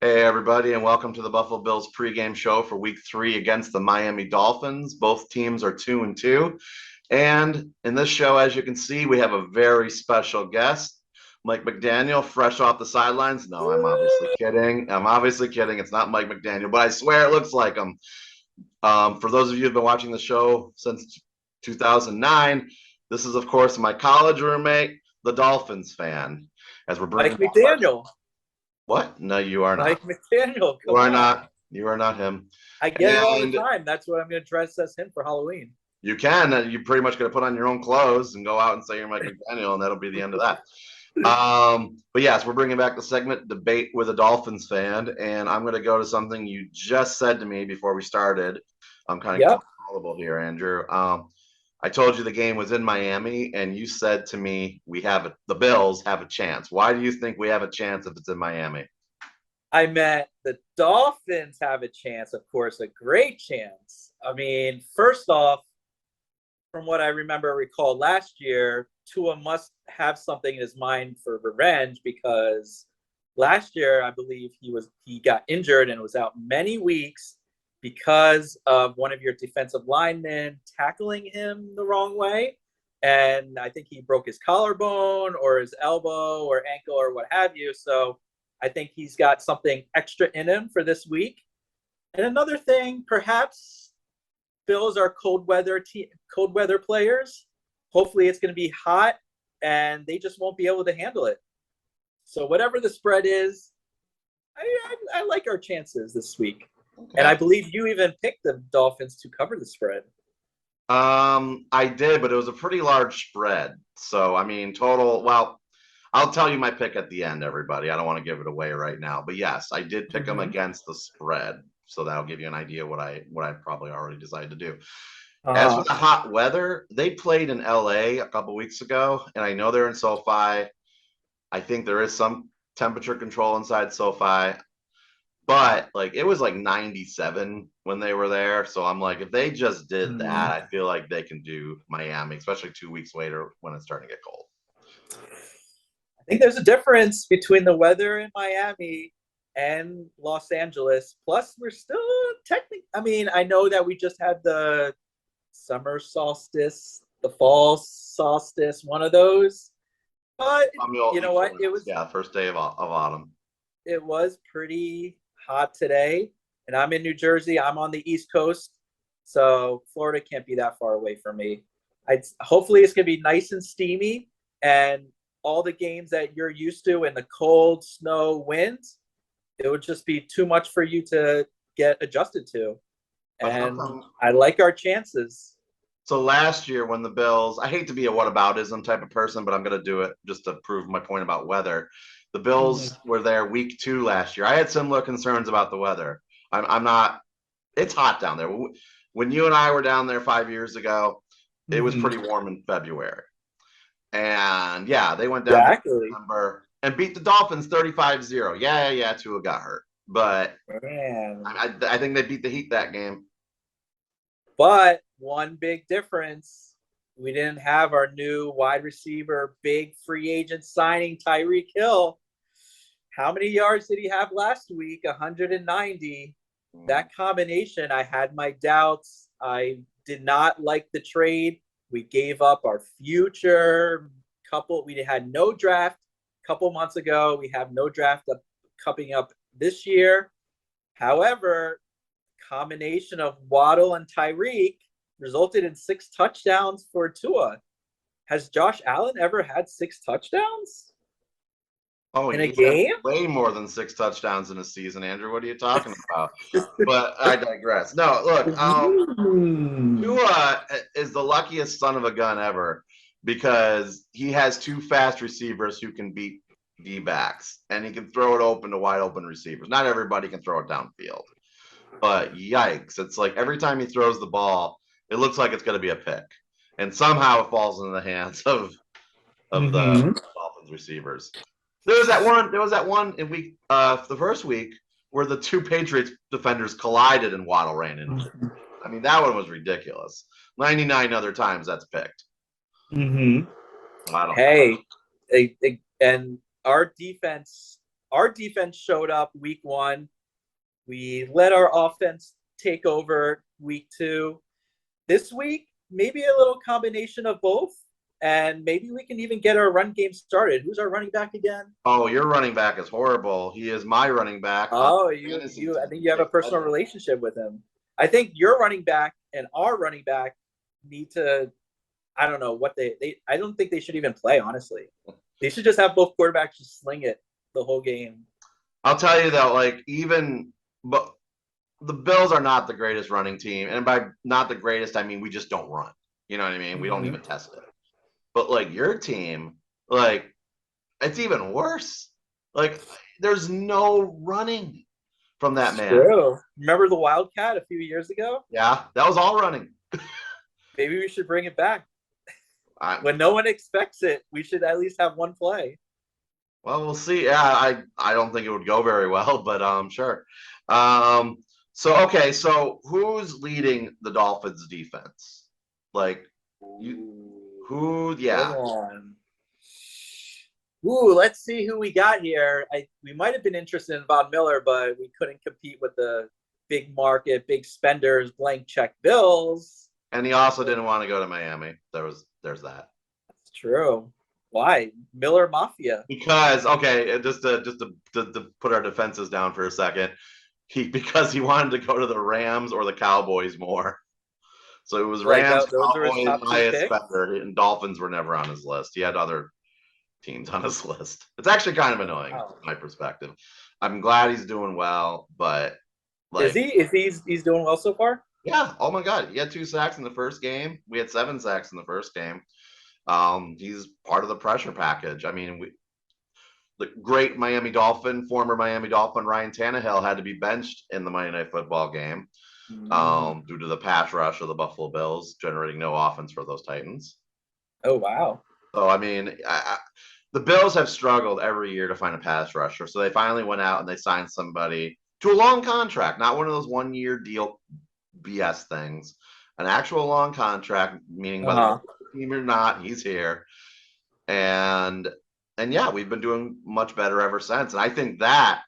Hey, everybody, and welcome to the Buffalo Bills pregame show for week 3 against the Miami Dolphins. Both teams are 2-2. And in this show, as you can see, we have a very special guest, Mike McDaniel, fresh off the sidelines. No, I'm obviously kidding. It's not Mike McDaniel, but I swear it looks like him. For those of you who've been watching the show since 2009, this is, of course, my college roommate, the Dolphins fan. As we're bringing Mike McDaniel. What? No, you are not. Mike McDaniel. You are not. You are not him. I get it all the time. That's what I'm going to dress as him for Halloween. You can. You're pretty much going to put on your own clothes and go out and say you're Mike McDaniel, and that'll be the end of that. But yes, we're bringing back the segment Debate with a Dolphins Fan, and I'm going to go to something you just said to me before we started. I'm kind of vulnerable here, Andrew. I told you the game was in Miami, and you said to me, the Bills have a chance. Why do you think we have a chance if it's in Miami? I meant the Dolphins have a chance, of course, a great chance. I mean, first off, from what I recall last year, Tua must have something in his mind for revenge because last year, I believe he got injured and was out many weeks because of one of your defensive linemen tackling him the wrong way. And I think he broke his collarbone or his elbow or ankle or what have you. So I think he's got something extra in him for this week. And another thing, perhaps Bills are cold weather players. Hopefully it's going to be hot and they just won't be able to handle it. So whatever the spread is, I like our chances this week. Okay. And I believe you even picked the Dolphins to cover the spread. I did, but it was a pretty large spread. So, I mean, total, well, I'll tell you my pick at the end, everybody. I don't want to give it away right now. But yes, I did pick them against the spread. So that'll give you an idea what I probably already decided to do. As for the hot weather, they played in LA a couple weeks ago, and I know they're in SoFi. I think there is some temperature control inside SoFi. But it was 97 when they were there. So I'm like, if they just did that, I feel like they can do Miami, especially 2 weeks later when it's starting to get cold. I think there's a difference between the weather in Miami and Los Angeles. Plus, we're still technically, I mean, I know that we just had the summer solstice, the fall solstice, one of those. But you know what? It was first day of autumn. It was pretty hot today, and I'm in New Jersey. I'm on the East Coast, so Florida can't be that far away from me. Hopefully it's going to be nice and steamy, and all the games that you're used to in the cold, snow, winds, it would just be too much for you to get adjusted to. And I like our chances. So last year when the Bills, I hate to be a whataboutism type of person, but I'm going to do it just to prove my point about weather. The Bills were there week 2 last year. I had similar concerns about the weather. It's hot down there. When you and I were down there 5 years ago, it was pretty warm in February. And yeah, they went down to December and beat the Dolphins 35-0. Yeah, Tua got hurt. But I think they beat the Heat that game. But one big difference, we didn't have our new wide receiver, big free agent signing, Tyreek Hill. How many yards did he have last week? 190. That combination, I had my doubts. I did not like the trade. We gave up our future we had no draft a couple months ago. We have no draft coming up this year. However, combination of Waddle and Tyreek resulted in 6 touchdowns for Tua. Has Josh Allen ever had 6 touchdowns? In a game? Way more than 6 touchdowns in a season, Andrew. What are you talking about? But I digress. No, look, Tua is the luckiest son of a gun ever because he has 2 fast receivers who can beat D-backs, and he can throw it open to wide open receivers. Not everybody can throw it downfield. But yikes, it's like every time he throws the ball, it looks like it's going to be a pick. And somehow it falls into the hands of the Dolphins receivers. There was that one in week the first week where the 2 Patriots defenders collided and Waddle ran into it. I mean, that one was ridiculous. 99 other times that's picked. Hey, and our defense our defense showed up week 1. We let our offense take over week 2. This week, maybe a little combination of both. And maybe we can even get our run game started. Who's our running back again? Oh, your running back is horrible. He is my running back. Oh, I think you have a personal relationship with him. I think your running back and our running back need to, I don't know what I don't think they should even play, honestly. They should just have both quarterbacks just sling it the whole game. I'll tell you though, but the Bills are not the greatest running team. And by not the greatest, I mean, we just don't run. You know what I mean? We don't even test it. But your team, it's even worse. There's no running from that man. True. Remember the wildcat a few years ago? Yeah, that was all running. Maybe we should bring it back. When no one expects it, we should at least have one play. Well, we'll see. Yeah, I don't think it would go very well, but sure. So who's leading the Dolphins defense? Who? Yeah. Hold on. Ooh, let's see who we got here. We might have been interested in Von Miller, but we couldn't compete with the big market, big spenders, blank check Bills. And he also didn't want to go to Miami. There's that. That's true. Why? Miller Mafia. Because just to put our defenses down for a second, because he wanted to go to the Rams or the Cowboys more. So it was Rams, Cowboys, highest spender, and Dolphins were never on his list. He had other teams on his list. It's actually kind of annoying from my perspective. I'm glad he's doing well, but is he's doing well so far? Yeah. Oh my God, he had 2 sacks in the first game. We had 7 sacks in the first game. He's part of the pressure package. I mean, the great former Miami Dolphin Ryan Tannehill had to be benched in the Monday Night Football game due to the pass rush of the Buffalo Bills generating no offense for those Titans. Oh, wow. So, I mean, the Bills have struggled every year to find a pass rusher. So they finally went out and they signed somebody to a long contract, not one of those 1-year deal BS things, an actual long contract, meaning whether team or not, he's here. And yeah, we've been doing much better ever since. And I think that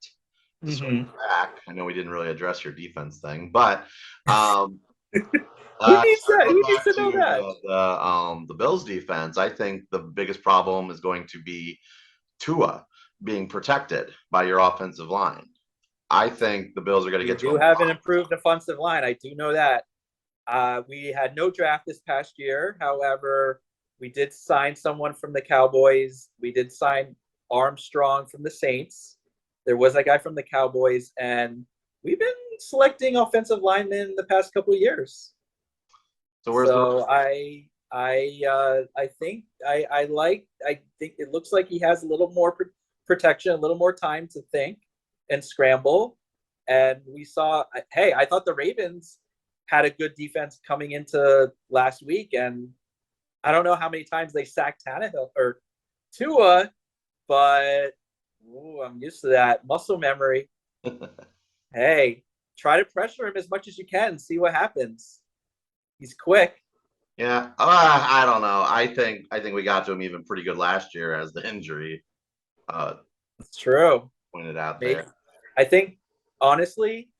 back, I know we didn't really address your defense thing, but who needs to know that? The Bills defense, I think the biggest problem is going to be Tua being protected by your offensive line. I think the Bills are going to get to. We do have an improved offensive line. I do know that. We had no draft this past year. However, we did sign someone from the Cowboys. We did sign Armstrong from the Saints. There was a guy from the Cowboys, and we've been selecting offensive linemen the past couple of years. I think it looks like he has a little more protection, a little more time to think and scramble. And we saw, I thought the Ravens had a good defense coming into last week, and I don't know how many times they sacked Tannehill or Tua, but I'm used to that muscle memory. Hey, try to pressure him as much as you can. See what happens. He's quick. Yeah, I don't know. I think we got to him even pretty good last year as the injury. It's true. Pointed out Maybe. there. I think honestly,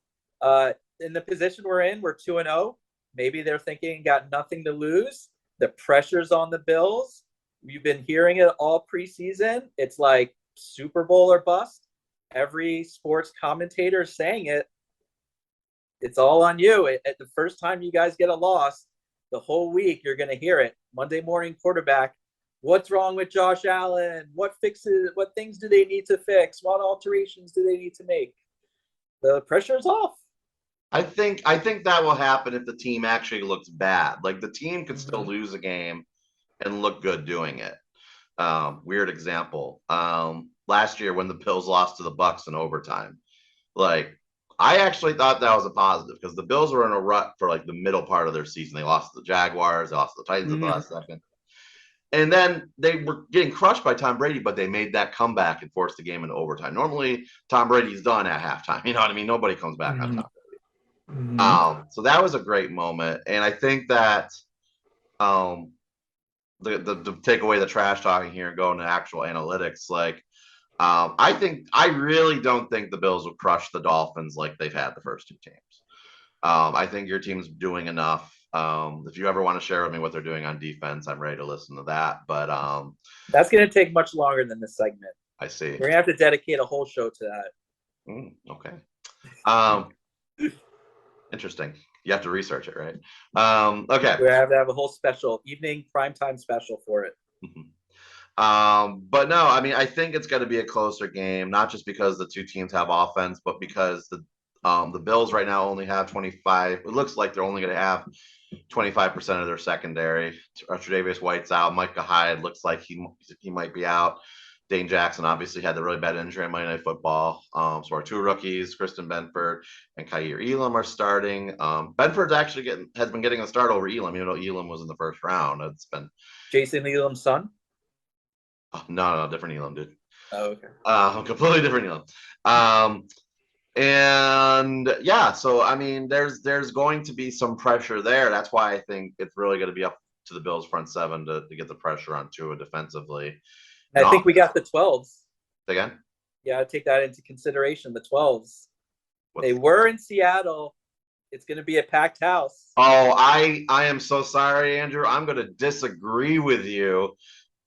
in the position we're in, we're 2-0. Maybe they're thinking got nothing to lose. The pressure's on the Bills. We've been hearing it all preseason. It's like Super Bowl or bust. Every sports commentator is saying it. It's all on you. At the first time you guys get a loss, the whole week you're going to hear it. Monday morning quarterback. What's wrong with Josh Allen? What things do they need to fix? What alterations do they need to make? The pressure's off. I think that will happen if the team actually looks bad. Like the team could still lose a game and look good doing it. Weird example. Last year when the Bills lost to the Bucs in overtime, I actually thought that was a positive because the Bills were in a rut for the middle part of their season. They lost to the Jaguars, they lost to the Titans at the last second. And then they were getting crushed by Tom Brady, but they made that comeback and forced the game into overtime. Normally, Tom Brady's done at halftime. You know what I mean? Nobody comes back on Tom Brady. So that was a great moment. And I think that to take away the trash talking here and go into actual analytics, I really don't think the Bills will crush the Dolphins like they've had the first two teams. I think your team's doing enough. If you ever want to share with me what they're doing on defense, I'm ready to listen to that. But that's going to take much longer than this segment. I see. We're going to have to dedicate a whole show to that. Okay. Interesting. You have to research it, right? Okay. We have to have a whole special evening primetime special for it. But no, I mean, I think it's going to be a closer game, not just because the two teams have offense, but because the Bills right now only have 25. It looks like they're only going to have 25% of their secondary. Tre'Davious White's out. Micah Hyde looks like he might be out. Dane Jackson obviously had the really bad injury on Monday Night Football. So our two rookies, Kristen Benford and Kaiir Elam, are starting. Benford's actually has been getting a start over Elam, even though Elam was in the first round. It's been Jason Elam's son. Oh, no, different Elam, dude. Oh, okay. Completely different Elam. And yeah, so I mean, there's going to be some pressure there. That's why I think it's really going to be up to the Bills front seven to get the pressure on Tua defensively. I think we got the 12s. Again? Yeah, take that into consideration. The 12s. They were in Seattle. It's going to be a packed house. Oh, I am so sorry, Andrew. I'm going to disagree with you.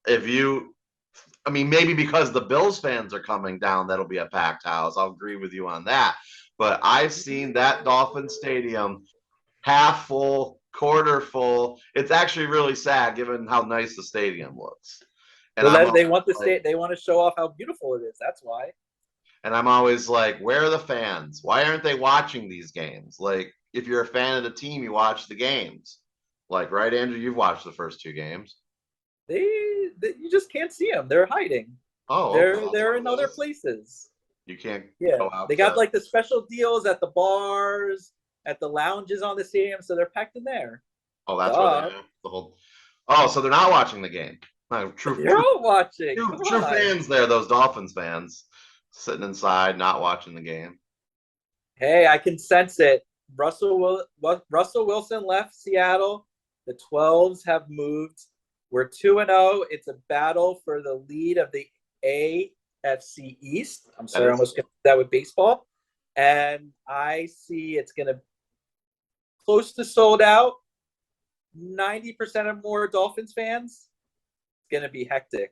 I mean, maybe because the Bills fans are coming down, that'll be a packed house. I'll agree with you on that. But I've seen that Dolphin Stadium half full, quarter full. It's actually really sad given how nice the stadium looks. And they want they want to show off how beautiful it is. That's why. And I'm always like, where are the fans? Why aren't they watching these games? Like, if you're a fan of the team, you watch the games. Like, right, Andrew? You've watched the first two games. You just can't see them. They're hiding. Oh, they're in other places. You can't. Yeah, they got like the special deals at the bars, at the lounges on the stadium, so they're packed in there. Oh, that's where they have the whole. Oh, so they're not watching the game. You're all watching. True fans there. Those Dolphins fans sitting inside, not watching the game. Hey, I can sense it. Russell Wilson left Seattle. The 12s have moved. We're 2-0. It's a battle for the lead of the AFC East. I'm sorry, I almost got that with baseball. And I see it's going to close to sold out. 90% or more Dolphins fans. It's going to be hectic.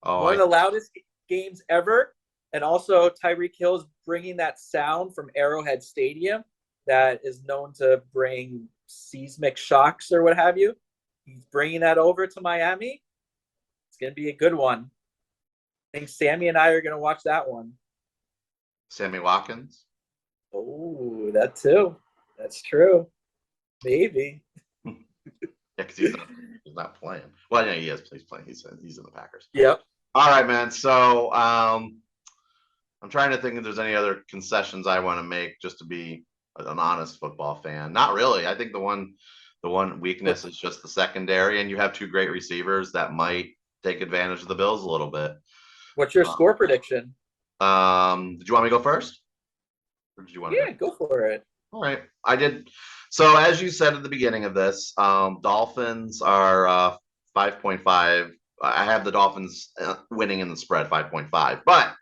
One of the loudest games ever. And also Tyreek Hill is bringing that sound from Arrowhead Stadium that is known to bring seismic shocks or what have you. He's bringing that over to Miami. It's going to be a good one. I think Sammy and I are going to watch that one. Sammy Watkins? Oh, that too. That's true. Maybe. Yeah, because he's not playing. Well, yeah, he is. He's playing. He's in the Packers. Yep. All right, man. So I'm trying to think if there's any other concessions I want to make just to be an honest football fan. Not really. I think the one weakness is just the secondary, and you have two great receivers that might take advantage of the Bills a little bit. What's your score prediction? Did you want me to go first? Or did you want to go for it. All right. I did. So as you said at the beginning of this, Dolphins are 5.5. I have the Dolphins winning in the spread 5.5. But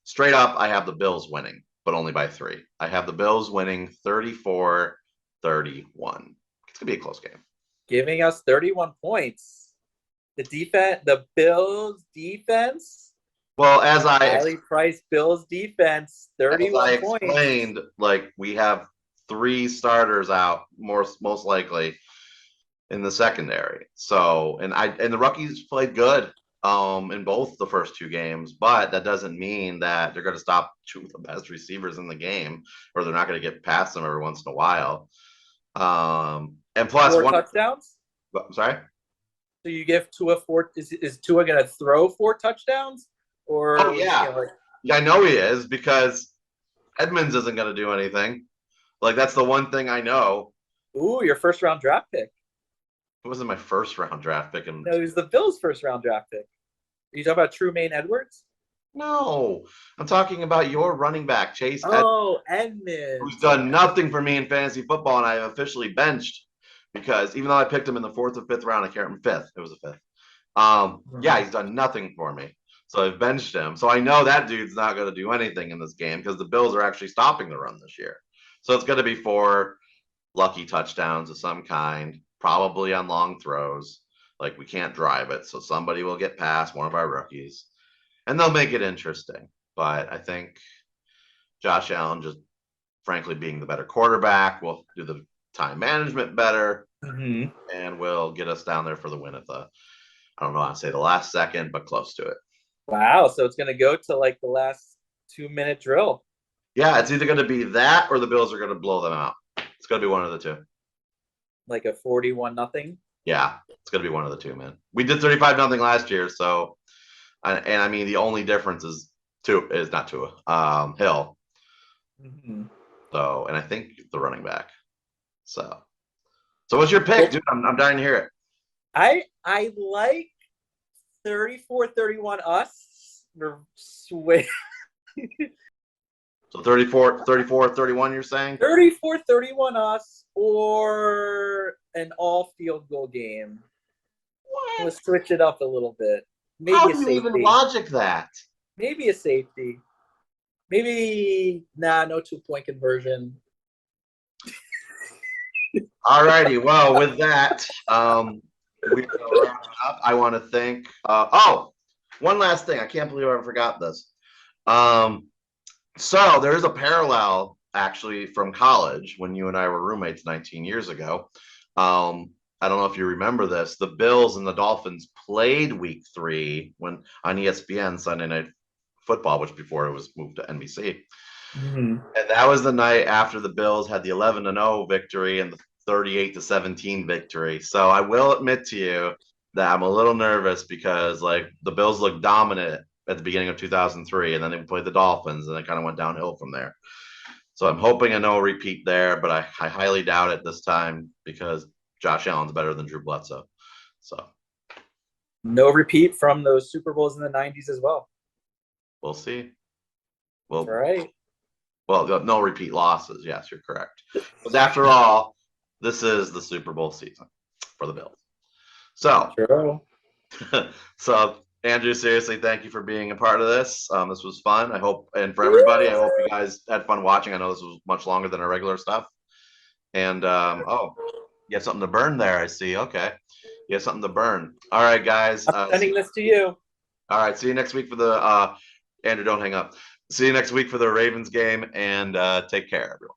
straight up, I have the Bills winning, but only by 3. I have the Bills winning 34-31. It's going to be a close game. Giving us 31 points. The Bills defense. Well, as I highly priced Bills defense, 31 points. Explained, like we have 3 starters out, most likely in the secondary. So, and the rookies played good in both the first 2 games, but that doesn't mean that they're going to stop 2 of the best receivers in the game, or they're not going to get past them every once in a while. And plus 4 touchdowns. I'm sorry. So you give Tua 4. Is Tua going to throw 4 touchdowns? Or yeah, I know he is, because Edmonds isn't going to do anything. Like, that's the one thing I know. Ooh, your first round draft pick. It wasn't my first round draft pick. No, it was the Bills' first round draft pick. Are you talking about Tremaine Edmunds? No, I'm talking about your running back, Chase. Edmonds, who's done nothing for me in fantasy football, and I have officially benched because even though I picked him in the 4th or 5th round, I can't remember 5th. It was the 5th. Yeah, he's done nothing for me. So I've benched him. So I know that dude's not going to do anything in this game because the Bills are actually stopping the run this year. So it's going to be 4 lucky touchdowns of some kind, probably on long throws. Like we can't drive it. So somebody will get past one of our rookies and they'll make it interesting. But I think Josh Allen, just frankly being the better quarterback, will do the time management better and will get us down there for the win at the, I don't know how to say the last second, but close to it. Wow. So it's going to go to like the last 2-minute drill. Yeah, it's either going to be that or the Bills are going to blow them out. It's going to be one of the two. Like a 41-0? Yeah, it's going to be one of the two, man. We did 35-0 last year, so, and I mean, the only difference is not Tua, Hill. So, and I think the running back. So what's your pick, dude? I'm dying to hear it. I like 34-31 us. We're So 34-31, you're saying? 34-31 us or an all field goal game. What? Let's switch it up a little bit. Maybe How a do you safety. even logic that? Maybe a safety. Maybe no 2-point conversion. All righty. Well, with that, we will wrap it up. I want to thank. One last thing. I can't believe I forgot this. So there is a parallel actually from college when you and I were roommates 19 years ago. I don't know if you remember this. The Bills and the Dolphins played Week 3 when on ESPN Sunday Night Football, which before it was moved to NBC. And that was the night after the Bills had the 11-0 victory and the 38-17 victory. So I will admit to you that I'm a little nervous because like the Bills looked dominant at the beginning of 2003, and then they played the Dolphins, and it kind of went downhill from there. So I'm hoping a no repeat there, but I highly doubt it this time because Josh Allen's better than Drew Bledsoe. So no repeat from those Super Bowls in the 90s as well. We'll see. Well, right. Well, no repeat losses. Yes, you're correct. But after all, this is the Super Bowl season for the Bills. So, so Andrew, seriously, thank you for being a part of this. This was fun. I hope, and for everybody, I hope you guys had fun watching. I know this was much longer than our regular stuff. And you have something to burn there. I see. Okay, you have something to burn. All right, guys. I'm sending this to you. All right. See you next week for the Andrew. Don't hang up. See you next week for the Ravens game, and take care, everyone.